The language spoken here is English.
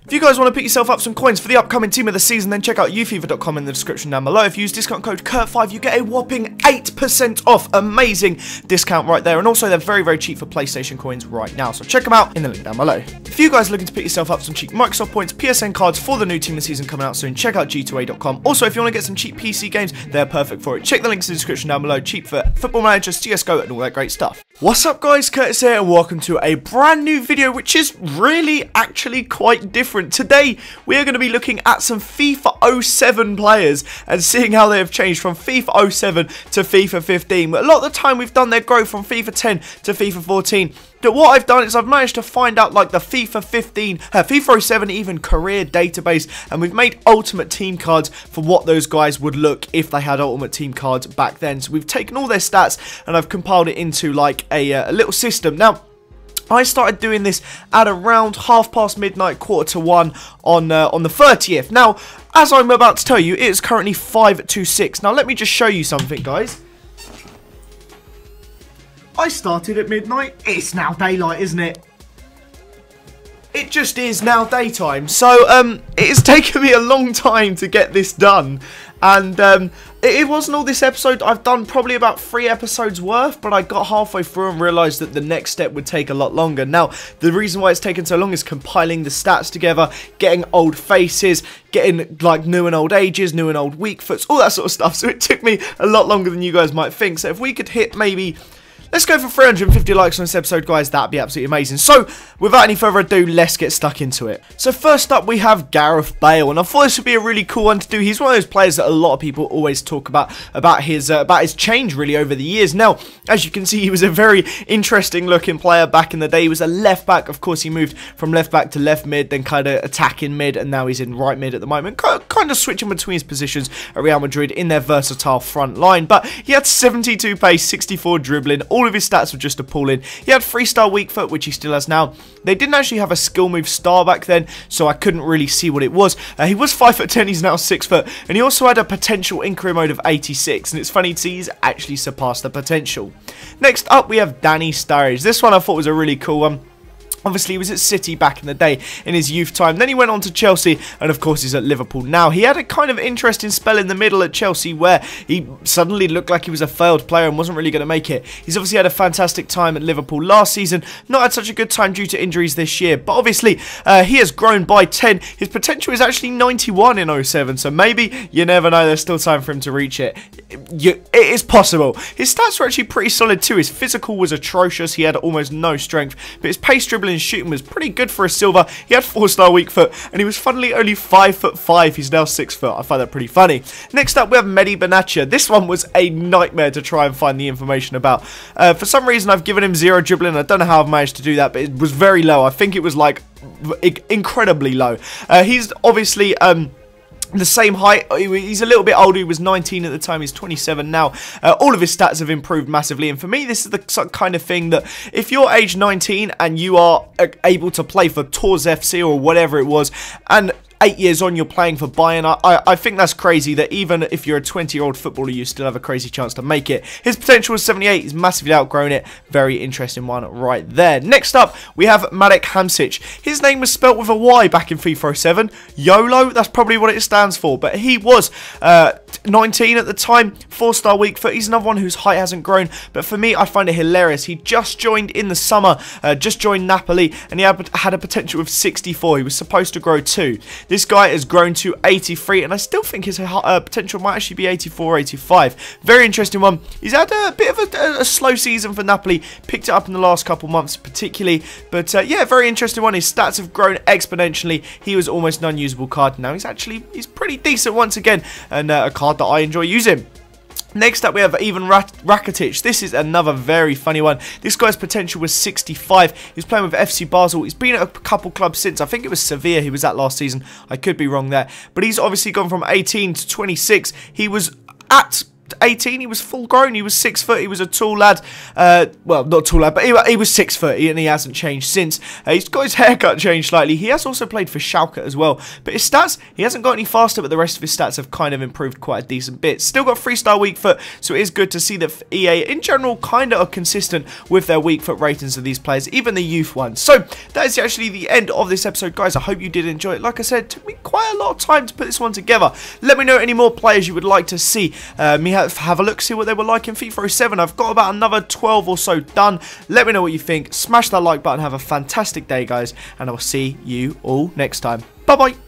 If you guys want to pick yourself up some coins for the upcoming team of the season, then check out ufifa.com in the description down below. If you use discount code KURT5, you get a whopping 8% off. Amazing discount right there. And also, they're very, very cheap for PlayStation coins right now. So check them out in the link down below. If you guys are looking to pick yourself up some cheap Microsoft points, PSN cards for the new team of the season coming out soon, check out g2a.com. Also, if you want to get some cheap PC games, they're perfect for it. Check the links in the description down below. Cheap for Football Manager, CSGO, and all that great stuff. What's up, guys? Curtis here, and welcome to a brand new video, which is really actually quite different. Today, we are going to be looking at some FIFA 07 players and seeing how they have changed from FIFA 07 to FIFA 15. But a lot of the time, we've done their growth from FIFA 10 to FIFA 14. But what I've done is I've managed to find out like the FIFA 07 even career database, and we've made ultimate team cards for what those guys would look if they had ultimate team cards back then. So we've taken all their stats and I've compiled it into like a little system. Now, I started doing this at around midnight, 1:45 on the 30th. Now, as I'm about to tell you, it is currently 5 to 6. Now, let me just show you something, guys. I started at midnight. It's now daylight, isn't it? It just is now daytime. So, it has taken me a long time to get this done. And it wasn't all this episode. I've done probably about 3 episodes worth, but I got halfway through and realised that the next step would take a lot longer. Now, the reason why it's taken so long is compiling the stats together, getting old faces, getting like new and old ages, new and old weak foots, all that sort of stuff. So it took me a lot longer than you guys might think. So if we could hit maybe... let's go for 350 likes on this episode, guys. That'd be absolutely amazing. So, without any further ado, let's get stuck into it. So, first up, we have Gareth Bale, and I thought this would be a really cool one to do. He's one of those players that a lot of people always talk about his change really over the years. Now, as you can see, he was a very interesting looking player back in the day. He was a left back. Of course, he moved from left back to left mid, then kind of attacking mid, and now he's in right mid at the moment. Kind of switching between his positions at Real Madrid in their versatile front line. But he had 72 pace, 64 dribbling. All of his stats were just appalling. He had 3-star weak foot, which he still has now. They didn't actually have a skill move star back then, so I couldn't really see what it was. He was 5'10", he's now 6 foot, and he also had a potential in career mode of 86, and it's funny to see he's actually surpassed the potential. Next up, we have Danny Sturridge. This one I thought was a really cool one. Obviously, he was at City back in the day in his youth time. Then he went on to Chelsea, and of course, he's at Liverpool now. He had a kind of interesting spell in the middle at Chelsea where he suddenly looked like he was a failed player and wasn't really going to make it. He's obviously had a fantastic time at Liverpool last season. Not had such a good time due to injuries this year, but obviously, he has grown by 10. His potential is actually 91 in 07, so maybe, you never know, there's still time for him to reach it. It is possible. His stats were actually pretty solid too. His physical was atrocious. He had almost no strength, but his pace, dribbling, shooting was pretty good for a silver. He had 4-star weak foot, and he was funnily only 5'5". He's now 6 foot. I find that pretty funny. Next up, we have Manyata. This one was a nightmare to try and find the information about. For some reason, I've given him 0 dribbling. I don't know how I've managed to do that, but it was very low. I think it was like incredibly low. He's obviously the same height. He's a little bit older. He was 19 at the time. He's 27 now. All of his stats have improved massively, and for me, this is the kind of thing that if you're age 19 and you are able to play for Tours FC or whatever it was, and 8 years on, you're playing for Bayern. I think that's crazy that even if you're a 20-year-old footballer, you still have a crazy chance to make it. His potential was 78. He's massively outgrown it. Very interesting one right there. Next up, we have Malik Hooks. His name was spelt with a Y back in FIFA 07. YOLO, that's probably what it stands for. But he was 19 at the time, 4-star weak foot. He's another one whose height hasn't grown. But for me, I find it hilarious. He just joined in the summer, just joined Napoli, and he had a potential of 64. He was supposed to grow 2. This guy has grown to 83, and I still think his potential might actually be 84, 85. Very interesting one. He's had a bit of a slow season for Napoli. Picked it up in the last couple months particularly. But yeah, very interesting one. His stats have grown exponentially. He was almost an unusable card. Now he's pretty decent once again, and a card that I enjoy using. Next up, we have Ivan Rakitic. This is another very funny one. This guy's potential was 65. He was playing with FC Basel. He's been at a couple clubs since. I think it was Sevilla he was at last season. I could be wrong there. But he's obviously gone from 18 to 26. He was at 18, he was full grown, he was 6 foot, he was a tall lad, well, not tall lad, but he was 6 foot, and he hasn't changed since. He's got his haircut changed slightly. He has also played for Schalke as well, but his stats, he hasn't got any faster, but the rest of his stats have kind of improved quite a decent bit. Still got freestyle weak foot, so it is good to see that EA in general kind of are consistent with their weak foot ratings of these players, even the youth ones. So that is actually the end of this episode, guys. I hope you did enjoy it. Like I said, it took me quite a lot of time to put this one together. Let me know any more players you would like to see me have a look, see what they were like in FIFA 07. I've got about another 12 or so done. Let me know what you think. Smash that like button. Have a fantastic day, guys, and I will see you all next time. Bye bye.